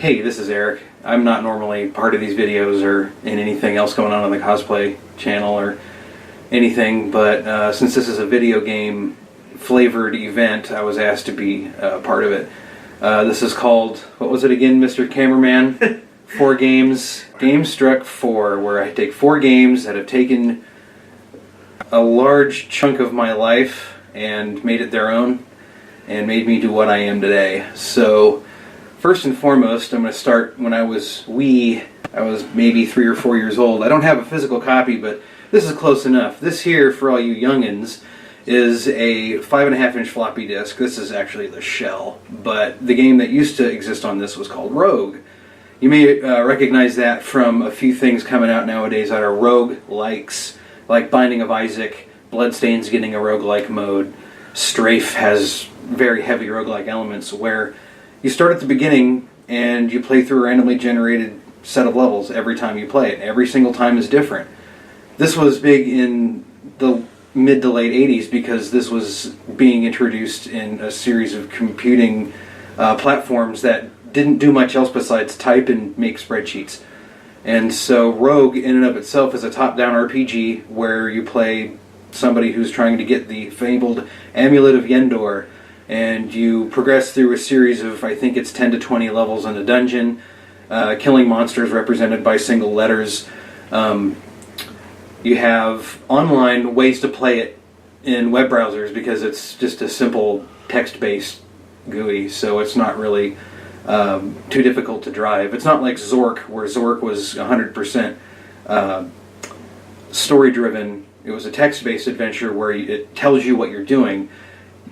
Hey, this is Eric. I'm not normally part of these videos or in anything else going on the cosplay channel or anything, but since this is a video game flavored event, I was asked to be part of it. This is called, what was it again, Mr. Cameraman? 4 games. Game Struck 4, where I take 4 games that have taken a large chunk of my life and made it their own and made me do what I am today. So, first and foremost, I'm going to start when I was I was maybe 3 or 4 years old. I don't have a physical copy, but this is close enough. This here, for all you youngins, is a 5.5-inch floppy disk. This is actually the shell, but the game that used to exist on this was called Rogue. You may recognize that from a few things coming out nowadays that are rogue-likes, like Binding of Isaac. Bloodstain's getting a roguelike mode. Strafe has very heavy roguelike elements where you start at the beginning and you play through a randomly generated set of levels every time you play it. Every single time is different. This was big in the mid to late 80s because this was being introduced in a series of computing platforms that didn't do much else besides type and make spreadsheets. And so Rogue in and of itself is a top-down RPG where you play somebody who's trying to get the fabled Amulet of Yendor, and you progress through a series of, I think it's 10 to 20 levels in a dungeon, killing monsters represented by single letters. You have online ways to play it in web browsers because it's just a simple text-based GUI, so it's not really too difficult to drive. It's not like Zork, where Zork was 100% story-driven. It was a text-based adventure where it tells you what you're doing.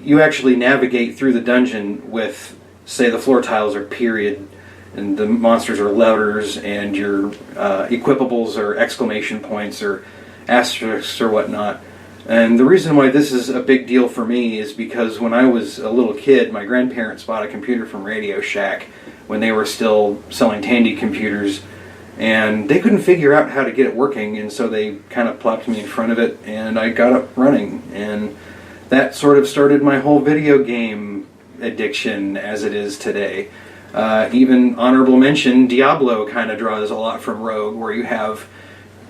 You actually navigate through the dungeon with, say, the floor tiles are period, and the monsters are letters, and your equipables are exclamation points or asterisks or whatnot. And the reason why this is a big deal for me is because when I was a little kid, my grandparents bought a computer from Radio Shack when they were still selling Tandy computers, and they couldn't figure out how to get it working, and so they kind of plopped me in front of it, and I got it running, and that sort of started my whole video game addiction as it is today. Even honorable mention, Diablo kind of draws a lot from Rogue, where you have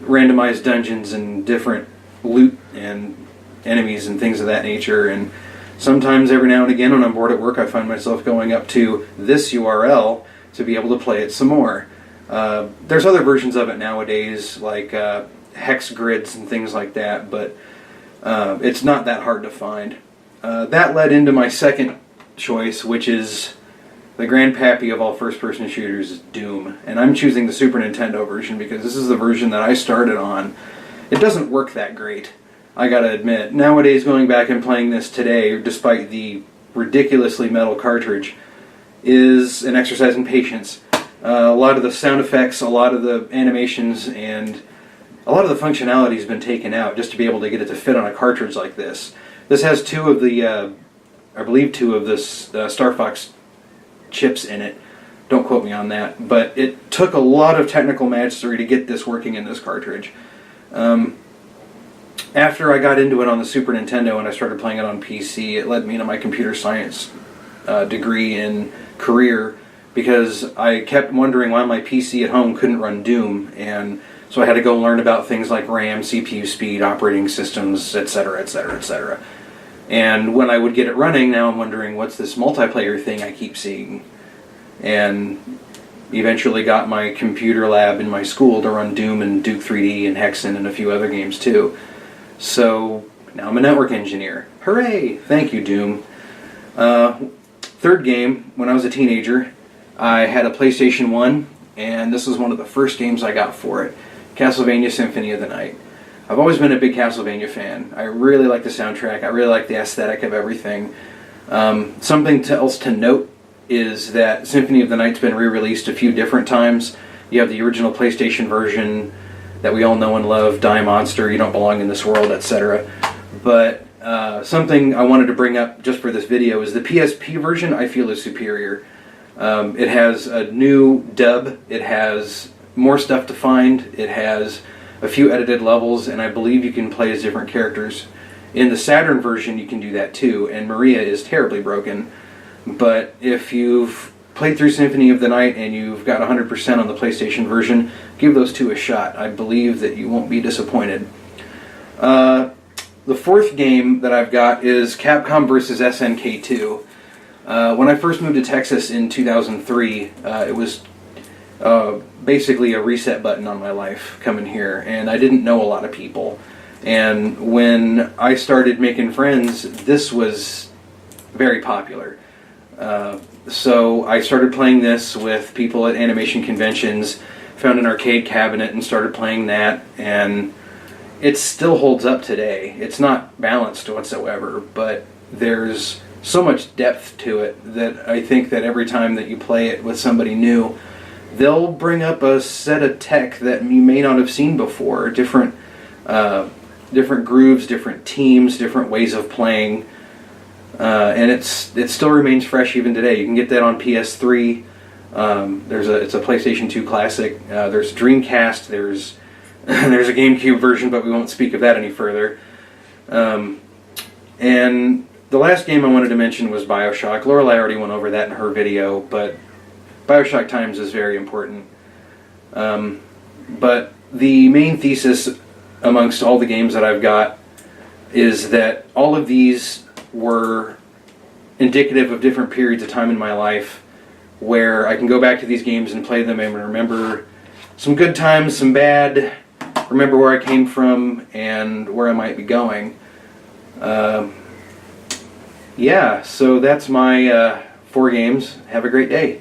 randomized dungeons and different loot and enemies and things of that nature, and sometimes every now and again when I'm bored at work I find myself going up to this URL to be able to play it some more. There's other versions of it nowadays, like hex grids and things like that, but it's not that hard to find. That led into my second choice, which is the grandpappy of all first-person shooters, Doom. And I'm choosing the Super Nintendo version because this is the version that I started on. It doesn't work that great, I gotta admit. Nowadays, going back and playing this today, despite the ridiculously metal cartridge, is an exercise in patience. A lot of the sound effects, a lot of the animations, and a lot of the functionality has been taken out just to be able to get it to fit on a cartridge like this. This has 2 of the, I believe 2 of the Star Fox chips in it. Don't quote me on that. But it took a lot of technical mastery to get this working in this cartridge. After I got into it on the Super Nintendo and I started playing it on PC, it led me to my computer science degree and career, because I kept wondering why my PC at home couldn't run Doom, and so I had to go learn about things like RAM, CPU speed, operating systems, etc., etc., etc. And when I would get it running, now I'm wondering, what's this multiplayer thing I keep seeing? And eventually got my computer lab in my school to run Doom and Duke 3D and Hexen and a few other games too. So now I'm a network engineer. Hooray! Thank you, Doom. Third game, when I was a teenager, I had a PlayStation 1, and this was one of the first games I got for it, Castlevania Symphony of the Night. I've always been a big Castlevania fan. I really like the soundtrack. I really like the aesthetic of everything. Something else to note is that Symphony of the Night's been re-released a few different times. You have the original PlayStation version that we all know and love, Die Monster, You Don't Belong in This World, etc. But something I wanted to bring up just for this video is the PSP version I feel is superior. It has a new dub, it has more stuff to find, it has a few edited levels, and I believe you can play as different characters. In the Saturn version you can do that too, and Maria is terribly broken. But if you've played through Symphony of the Night and you've got 100% on the PlayStation version, give those two a shot. I believe that you won't be disappointed. The fourth game that I've got is Capcom vs. SNK 2. When I first moved to Texas in 2003, it was basically a reset button on my life coming here, and I didn't know a lot of people. And when I started making friends, this was very popular. So I started playing this with people at animation conventions, found an arcade cabinet and started playing that, and it still holds up today. It's not balanced whatsoever, but there's so much depth to it that I think that every time that you play it with somebody new, they'll bring up a set of tech that you may not have seen before. Different grooves, different teams, different ways of playing. And it still remains fresh even today. You can get that on PS3. It's a PlayStation 2 classic. There's Dreamcast. There's there's a GameCube version, but we won't speak of that any further. And the last game I wanted to mention was BioShock. Lorelei already went over that in her video, but BioShock Times is very important. But the main thesis amongst all the games that I've got is that all of these were indicative of different periods of time in my life where I can go back to these games and play them and remember some good times, some bad, remember where I came from and where I might be going. Yeah, so that's my 4 games. Have a great day.